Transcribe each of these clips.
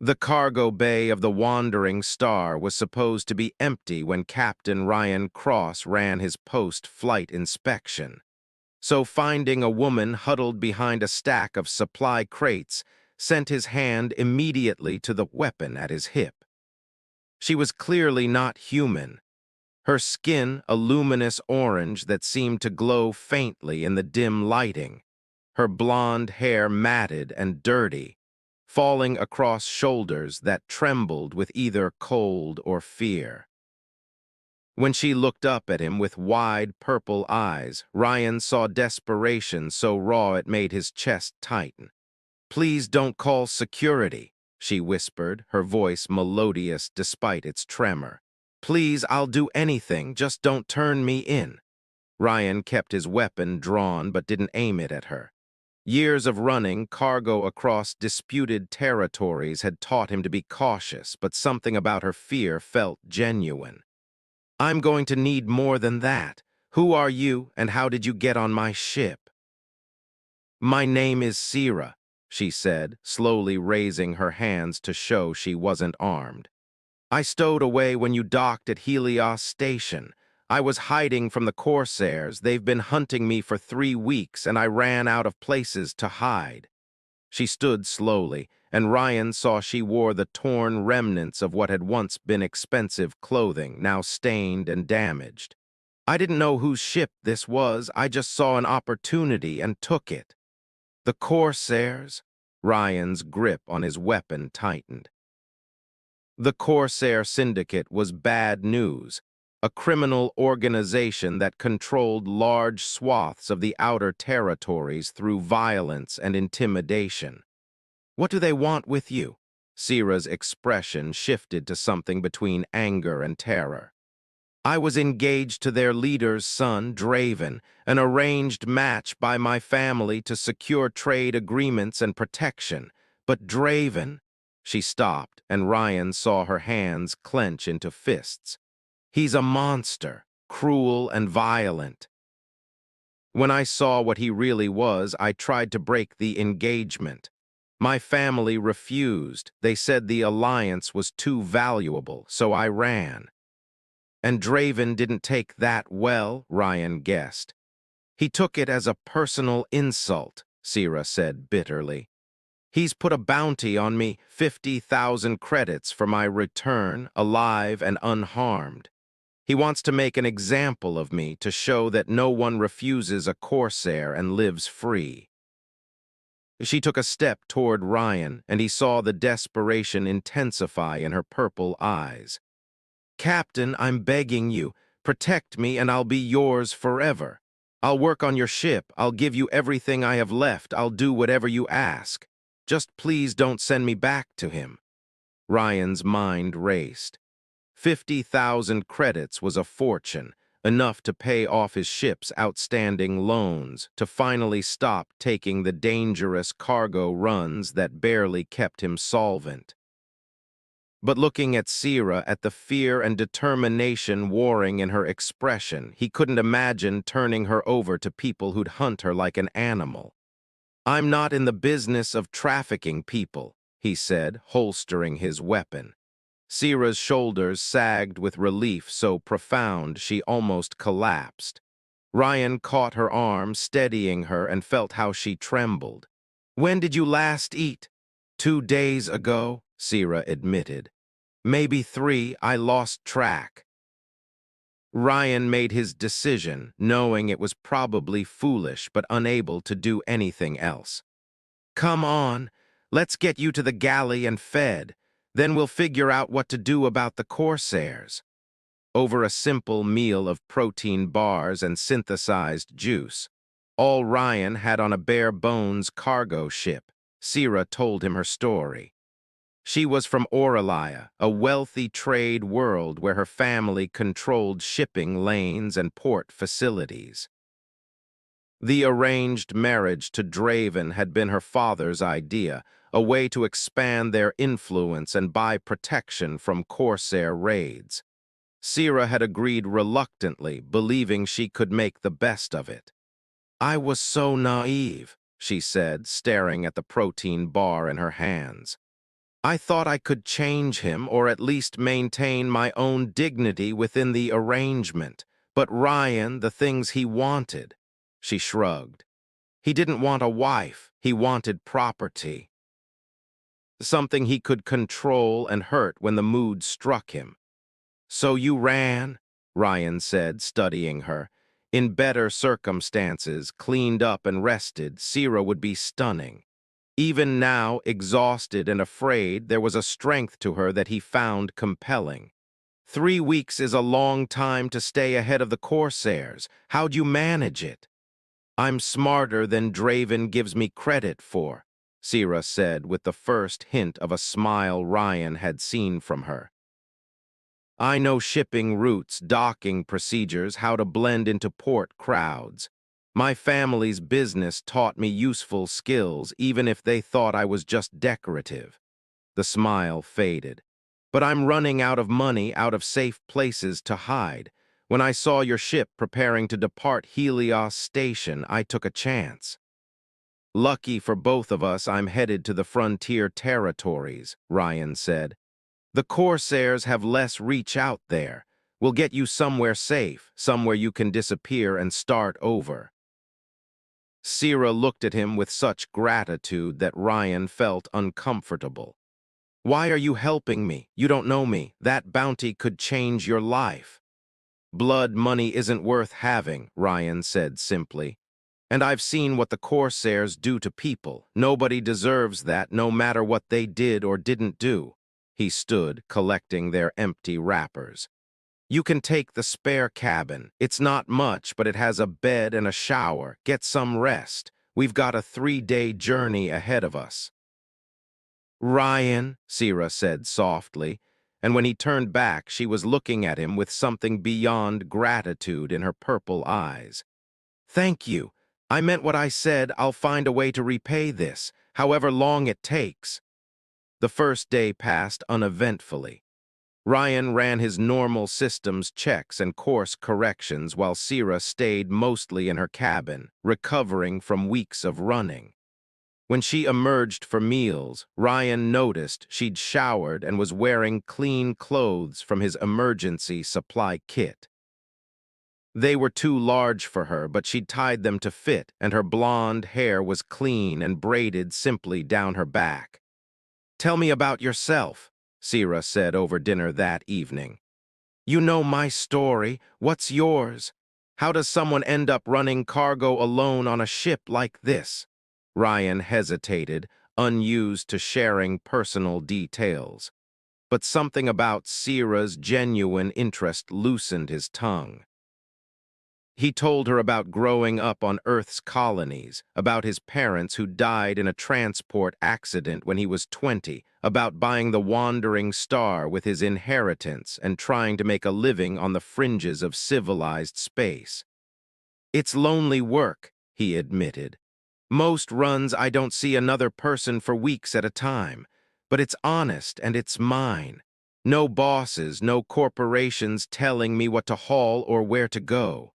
The cargo bay of the Wandering Star was supposed to be empty when Captain Ryan Cross ran his post-flight inspection. So finding a woman huddled behind a stack of supply crates sent his hand immediately to the weapon at his hip. She was clearly not human. Her skin a luminous orange that seemed to glow faintly in the dim lighting. Her blonde hair matted and dirty, falling across shoulders that trembled with either cold or fear. When she looked up at him with wide purple eyes, Ryan saw desperation so raw it made his chest tighten. "Please don't call security," she whispered, her voice melodious despite its tremor. "Please, I'll do anything, just don't turn me in." Ryan kept his weapon drawn but didn't aim it at her. Years of running cargo across disputed territories had taught him to be cautious, but something about her fear felt genuine. "I'm going to need more than that. Who are you, and how did you get on my ship?" "My name is Sierra," she said, slowly raising her hands to show she wasn't armed. "I stowed away when you docked at Helios Station. I was hiding from the Corsairs. They've been hunting me for 3 weeks, and I ran out of places to hide." She stood slowly, and Ryan saw she wore the torn remnants of what had once been expensive clothing, now stained and damaged. "I didn't know whose ship this was. I just saw an opportunity and took it." "The Corsairs?" Ryan's grip on his weapon tightened. The Corsair Syndicate was bad news, a criminal organization that controlled large swaths of the outer territories through violence and intimidation. "What do they want with you?" Sierra's expression shifted to something between anger and terror. "I was engaged to their leader's son, Draven, an arranged match by my family to secure trade agreements and protection. But Draven—" She stopped, and Ryan saw her hands clench into fists. "He's a monster, cruel and violent. When I saw what he really was, I tried to break the engagement. My family refused. They said the alliance was too valuable, so I ran." "And Draven didn't take that well," Ryan guessed. "He took it as a personal insult," Sierra said bitterly. "He's put a bounty on me, 50,000 credits for my return, alive and unharmed. He wants to make an example of me to show that no one refuses a Corsair and lives free." She took a step toward Ryan, and he saw the desperation intensify in her purple eyes. "Captain, I'm begging you, protect me and I'll be yours forever. I'll work on your ship, I'll give you everything I have left, I'll do whatever you ask. Just please don't send me back to him." Ryan's mind raced. 50,000 credits was a fortune, enough to pay off his ship's outstanding loans, to finally stop taking the dangerous cargo runs that barely kept him solvent. But looking at Sierra, at the fear and determination warring in her expression, he couldn't imagine turning her over to people who'd hunt her like an animal. "I'm not in the business of trafficking people," he said, holstering his weapon. Sierra's shoulders sagged with relief so profound she almost collapsed. Ryan caught her arm, steadying her, and felt how she trembled. "When did you last eat?" "2 days ago," Sierra admitted. "Maybe 3, I lost track." Ryan made his decision, knowing it was probably foolish but unable to do anything else. "Come on, let's get you to the galley and fed. Then we'll figure out what to do about the Corsairs." Over a simple meal of protein bars and synthesized juice, all Ryan had on a bare-bones cargo ship, Sierra told him her story. She was from Aurelia, a wealthy trade world where her family controlled shipping lanes and port facilities. The arranged marriage to Draven had been her father's idea, a way to expand their influence and buy protection from Corsair raids. Sierra had agreed reluctantly, believing she could make the best of it. "I was so naive," she said, staring at the protein bar in her hands. I thought I could change him or at least maintain my own dignity within the arrangement. But Ryan, the things he wanted. She shrugged. He didn't want a wife. He wanted property. Something he could control and hurt when the mood struck him. So you ran, Ryan said, studying her. In better circumstances, cleaned up and rested, Sira would be stunning. Even now, exhausted and afraid, there was a strength to her that he found compelling. 3 weeks is a long time to stay ahead of the Corsairs. How'd you manage it? I'm smarter than Draven gives me credit for, Sira said with the first hint of a smile Ryan had seen from her. I know shipping routes, docking procedures, how to blend into port crowds. My family's business taught me useful skills, even if they thought I was just decorative. The smile faded. But I'm running out of money, out of safe places to hide. When I saw your ship preparing to depart Helios Station, I took a chance. Lucky for both of us, I'm headed to the frontier territories, Ryan said. The Corsairs have less reach out there. We'll get you somewhere safe, somewhere you can disappear and start over. Sira looked at him with such gratitude that Ryan felt uncomfortable. Why are you helping me? You don't know me. That bounty could change your life. Blood money isn't worth having, Ryan said simply. And I've seen what the Corsairs do to people. Nobody deserves that, no matter what they did or didn't do. He stood, collecting their empty wrappers. You can take the spare cabin. It's not much, but it has a bed and a shower. Get some rest. We've got a 3-day journey ahead of us. Ryan, Sira said softly, and when he turned back, she was looking at him with something beyond gratitude in her purple eyes. Thank you. I meant what I said. I'll find a way to repay this, however long it takes. The first day passed uneventfully. Ryan ran his normal systems checks and course corrections while Sira stayed mostly in her cabin, recovering from weeks of running. When she emerged for meals, Ryan noticed she'd showered and was wearing clean clothes from his emergency supply kit. They were too large for her, but she'd tied them to fit, and her blonde hair was clean and braided simply down her back. Tell me about yourself, Sira said over dinner that evening. You know my story. What's yours? How does someone end up running cargo alone on a ship like this? Ryan hesitated, unused to sharing personal details. But something about Sira's genuine interest loosened his tongue. He told her about growing up on Earth's colonies, about his parents who died in a transport accident when he was 20, about buying the Wandering Star with his inheritance and trying to make a living on the fringes of civilized space. It's lonely work, he admitted. Most runs I don't see another person for weeks at a time, but it's honest and it's mine. No bosses, no corporations telling me what to haul or where to go.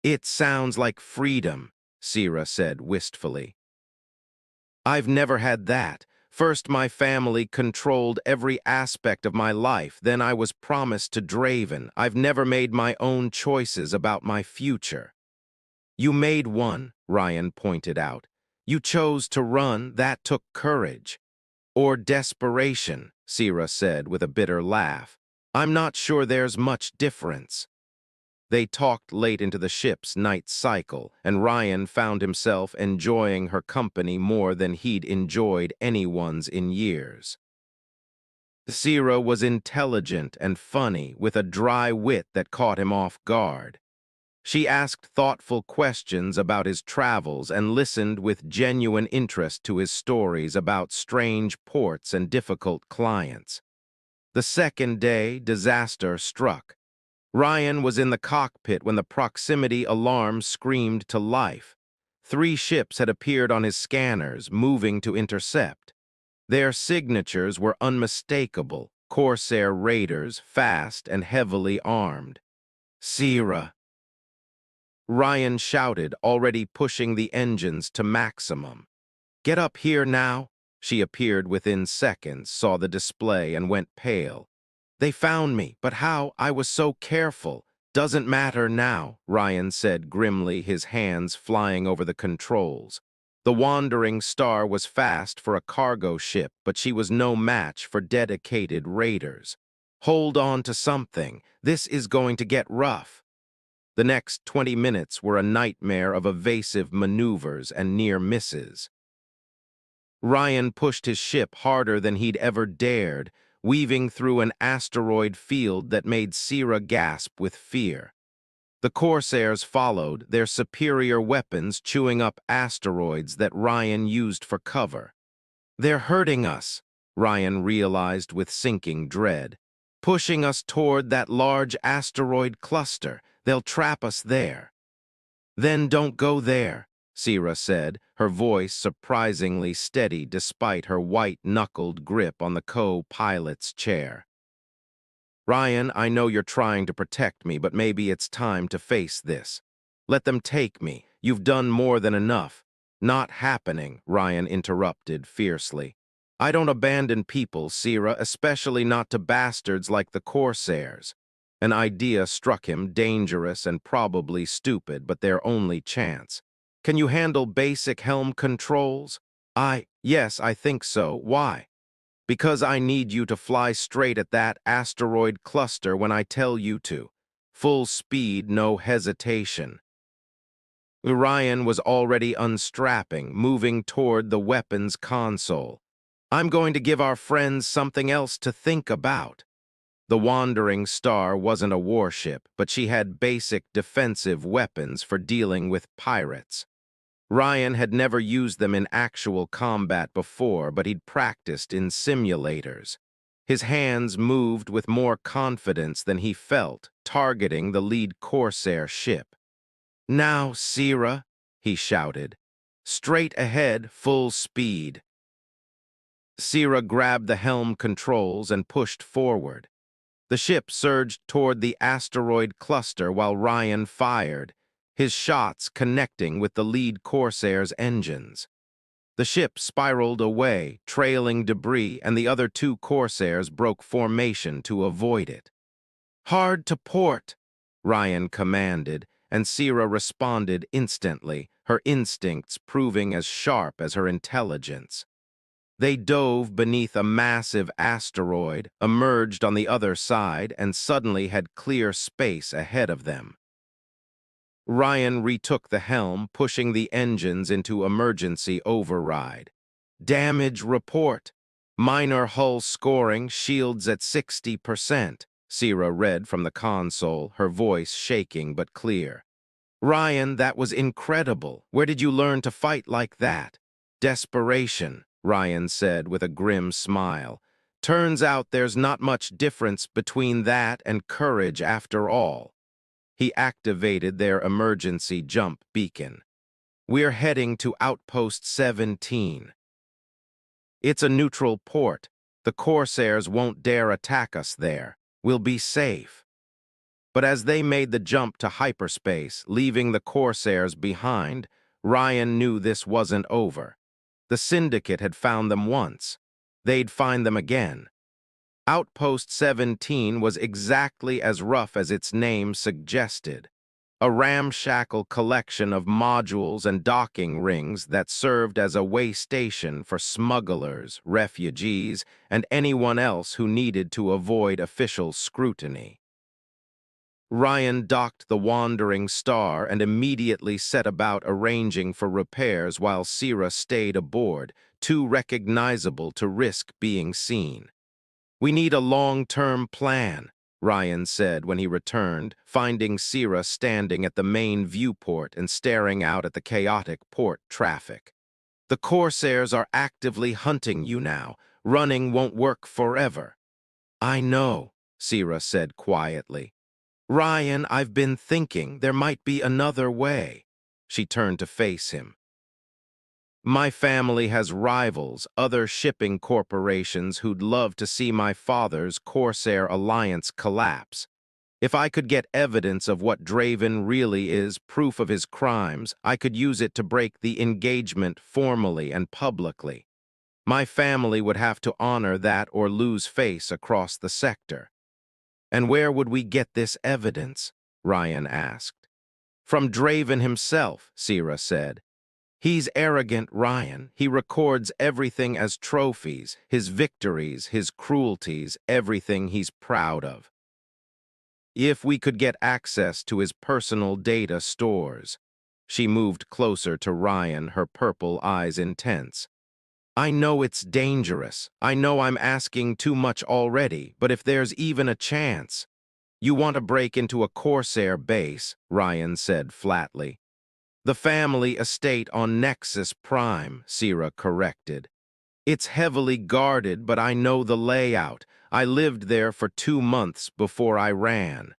It sounds like freedom, Sira said wistfully. I've never had that. First, my family controlled every aspect of my life. Then I was promised to Draven. I've never made my own choices about my future. You made one, Ryan pointed out. You chose to run. That took courage. Or desperation, Sira said with a bitter laugh. I'm not sure there's much difference. They talked late into the ship's night cycle, and Ryan found himself enjoying her company more than he'd enjoyed anyone's in years. Sira was intelligent and funny, with a dry wit that caught him off guard. She asked thoughtful questions about his travels and listened with genuine interest to his stories about strange ports and difficult clients. The second day, disaster struck. Ryan was in the cockpit when the proximity alarm screamed to life. 3 ships had appeared on his scanners, moving to intercept. Their signatures were unmistakable, Corsair raiders, fast and heavily armed. Sira! Ryan shouted, already pushing the engines to maximum. Get up here now. She appeared within seconds, saw the display, and went pale. They found me, but how? I was so careful. Doesn't matter now, Ryan said grimly, his hands flying over the controls. The wandering star was fast for a cargo ship, but she was no match for dedicated raiders. Hold on to something. This is going to get rough. The next 20 minutes were a nightmare of evasive maneuvers and near misses. Ryan pushed his ship harder than he'd ever dared, weaving through an asteroid field that made Sierra gasp with fear. The Corsairs followed, their superior weapons chewing up asteroids that Ryan used for cover. They're hurting us, Ryan realized with sinking dread. Pushing us toward that large asteroid cluster. They'll trap us there. Then don't go there, Sierra said, her voice surprisingly steady despite her white-knuckled grip on the co-pilot's chair. Ryan, I know you're trying to protect me, but maybe it's time to face this. Let them take me. You've done more than enough. Not happening, Ryan interrupted fiercely. I don't abandon people, Sierra, especially not to bastards like the Corsairs. An idea struck him, dangerous and probably stupid, but their only chance. Can you handle basic helm controls? Yes, I think so. Why? Because I need you to fly straight at that asteroid cluster when I tell you to. Full speed, no hesitation. Ryan was already unstrapping, moving toward the weapons console. I'm going to give our friends something else to think about. The Wandering Star wasn't a warship, but she had basic defensive weapons for dealing with pirates. Ryan had never used them in actual combat before, but he'd practiced in simulators. His hands moved with more confidence than he felt, targeting the lead Corsair ship. Now, Sierra, he shouted. Straight ahead, full speed. Sierra grabbed the helm controls and pushed forward. The ship surged toward the asteroid cluster while Ryan fired, his shots connecting with the lead Corsair's engines. The ship spiraled away, trailing debris, and the other two Corsairs broke formation to avoid it. Hard to port, Ryan commanded, and Sierra responded instantly, her instincts proving as sharp as her intelligence. They dove beneath a massive asteroid, emerged on the other side, and suddenly had clear space ahead of them. Ryan retook the helm, pushing the engines into emergency override. Damage report. Minor hull scoring, shields at 60%, Sierra read from the console, her voice shaking but clear. Ryan, that was incredible. Where did you learn to fight like that? Desperation, Ryan said with a grim smile. Turns out there's not much difference between that and courage after all. He activated their emergency jump beacon. We're heading to Outpost 17. It's a neutral port. The Corsairs won't dare attack us there. We'll be safe. But as they made the jump to hyperspace, leaving the Corsairs behind, Ryan knew this wasn't over. The Syndicate had found them once. They'd find them again. Outpost 17 was exactly as rough as its name suggested. A ramshackle collection of modules and docking rings that served as a way station for smugglers, refugees, and anyone else who needed to avoid official scrutiny. Ryan docked the Wandering Star and immediately set about arranging for repairs while Sierra stayed aboard, too recognizable to risk being seen. We need a long-term plan, Ryan said when he returned, finding Sierra standing at the main viewport and staring out at the chaotic port traffic. The Corsairs are actively hunting you now. Running won't work forever. I know, Sierra said quietly. Ryan, I've been thinking there might be another way. She turned to face him. My family has rivals, other shipping corporations who'd love to see my father's Corsair alliance collapse. If I could get evidence of what Draven really is, proof of his crimes, I could use it to break the engagement formally and publicly. My family would have to honor that or lose face across the sector. And where would we get this evidence? Ryan asked. From Draven himself, Sierra said. He's arrogant, Ryan. He records everything as trophies, his victories, his cruelties, everything he's proud of. If we could get access to his personal data stores. She moved closer to Ryan, her purple eyes intense. I know it's dangerous. I know I'm asking too much already, but if there's even a chance. You want to break into a Corsair base, Ryan said flatly. The family estate on Nexus Prime, Sierra corrected. It's heavily guarded, but I know the layout. I lived there for 2 months before I ran.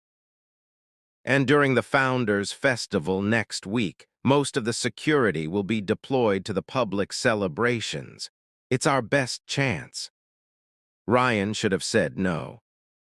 And during the Founders' Festival next week, most of the security will be deployed to the public celebrations. It's our best chance. Ryan should have said no.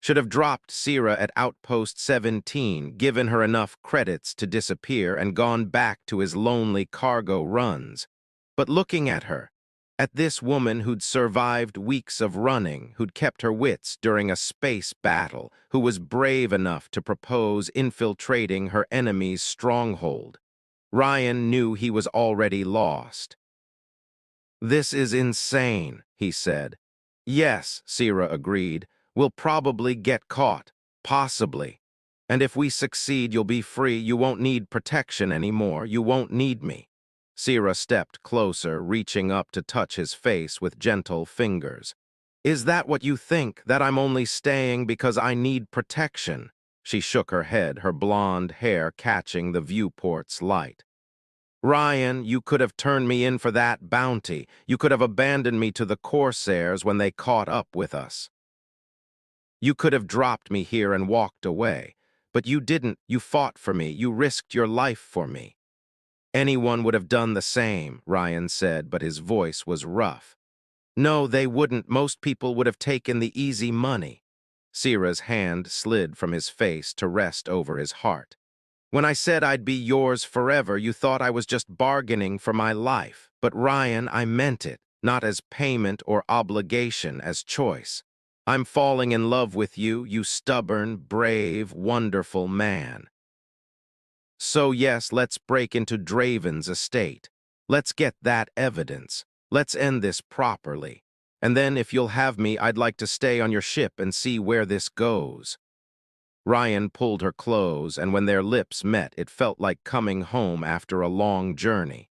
Should have dropped Sierra at Outpost 17, given her enough credits to disappear, and gone back to his lonely cargo runs. But looking at her, at this woman who'd survived weeks of running, who'd kept her wits during a space battle, who was brave enough to propose infiltrating her enemy's stronghold, Ryan knew he was already lost. This is insane, he said. Yes, Sierra agreed. We'll probably get caught. Possibly. And if we succeed, you'll be free. You won't need protection anymore. You won't need me. Sierra stepped closer, reaching up to touch his face with gentle fingers. Is that what you think, that I'm only staying because I need protection? She shook her head, her blonde hair catching the viewport's light. Ryan, you could have turned me in for that bounty. You could have abandoned me to the Corsairs when they caught up with us. You could have dropped me here and walked away. But you didn't. You fought for me. You risked your life for me. Anyone would have done the same, Ryan said, but his voice was rough. No, they wouldn't. Most people would have taken the easy money. Sierra's hand slid from his face to rest over his heart. When I said I'd be yours forever, you thought I was just bargaining for my life. But Ryan, I meant it, not as payment or obligation, as choice. I'm falling in love with you, you stubborn, brave, wonderful man. So yes, let's break into Draven's estate. Let's get that evidence. Let's end this properly. And then, if you'll have me, I'd like to stay on your ship and see where this goes. Ryan pulled her close, and when their lips met, it felt like coming home after a long journey.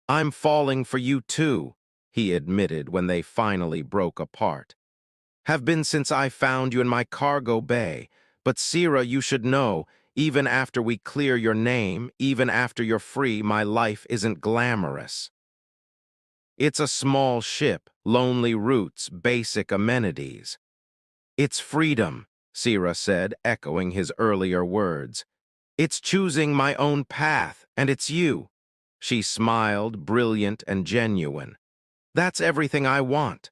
I'm falling for you too, he admitted when they finally broke apart. Have been since I found you in my cargo bay. But Sierra, you should know, even after we clear your name, even after you're free, my life isn't glamorous. It's a small ship, lonely routes, basic amenities. It's freedom, Sierra said, echoing his earlier words. It's choosing my own path, and it's you. She smiled, brilliant and genuine. That's everything I want.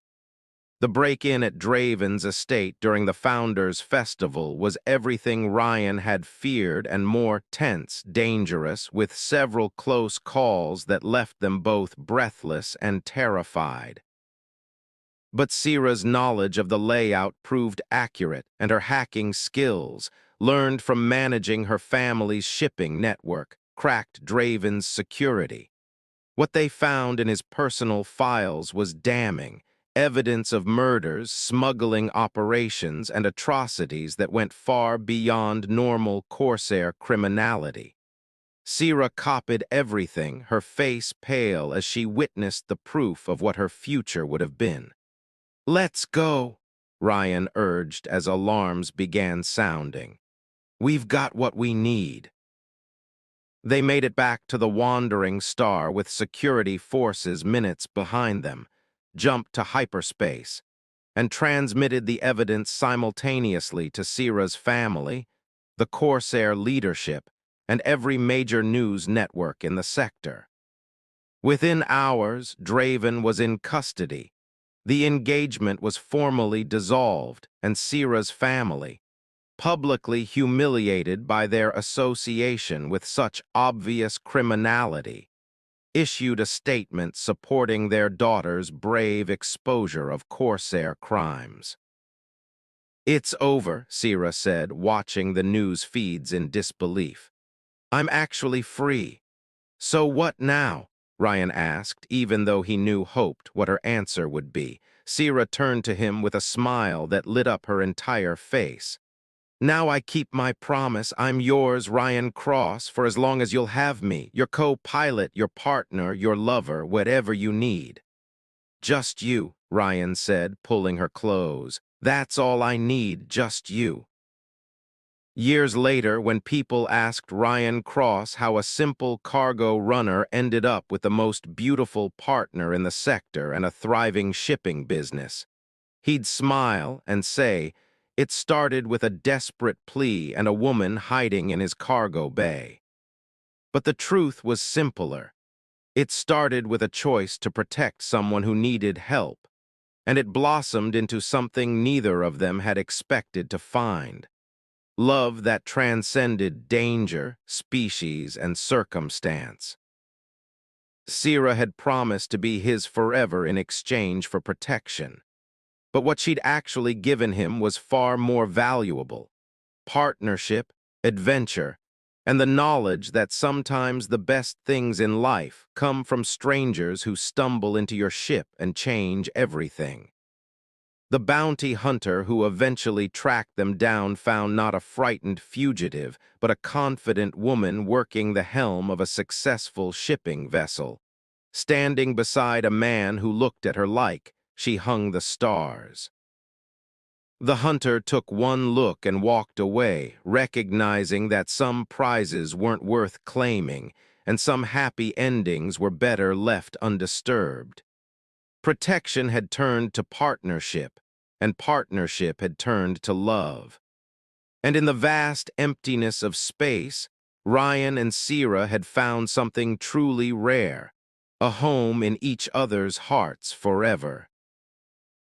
The break-in at Draven's estate during the Founders' Festival was everything Ryan had feared and more tense, dangerous, with several close calls that left them both breathless and terrified. But Sierra's knowledge of the layout proved accurate, and her hacking skills, learned from managing her family's shipping network, cracked Draven's security. What they found in his personal files was damning, evidence of murders, smuggling operations, and atrocities that went far beyond normal Corsair criminality. Sierra copied everything, her face pale as she witnessed the proof of what her future would have been. Let's go, Ryan urged as alarms began sounding. We've got what we need. They made it back to the Wandering Star with security forces minutes behind them, jumped to hyperspace, and transmitted the evidence simultaneously to Sierra's family, the Corsair leadership, and every major news network in the sector. Within hours, Draven was in custody. The engagement was formally dissolved, and Sierra's family, publicly humiliated by their association with such obvious criminality, issued a statement supporting their daughter's brave exposure of Corsair crimes. "It's over," Sierra said, watching the news feeds in disbelief. "I'm actually free." "So what now?" Ryan asked, even though he hoped what her answer would be. Sierra turned to him with a smile that lit up her entire face. "Now I keep my promise. I'm yours, Ryan Cross, for as long as you'll have me, your co-pilot, your partner, your lover, whatever you need." "Just you," Ryan said, pulling her close. "That's all I need, just you." Years later, when people asked Ryan Cross how a simple cargo runner ended up with the most beautiful partner in the sector and a thriving shipping business, he'd smile and say, "It started with a desperate plea and a woman hiding in his cargo bay." But the truth was simpler. It started with a choice to protect someone who needed help, and it blossomed into something neither of them had expected to find. Love that transcended danger, species, and circumstance. Sierra had promised to be his forever in exchange for protection. But what she'd actually given him was far more valuable: partnership, adventure, and the knowledge that sometimes the best things in life come from strangers who stumble into your ship and change everything. The bounty hunter who eventually tracked them down found not a frightened fugitive, but a confident woman working the helm of a successful shipping vessel. Standing beside a man who looked at her like she hung the stars. The hunter took one look and walked away, recognizing that some prizes weren't worth claiming, and some happy endings were better left undisturbed. Protection had turned to partnership, and partnership had turned to love. And in the vast emptiness of space, Ryan and Sierra had found something truly rare: a home in each other's hearts forever.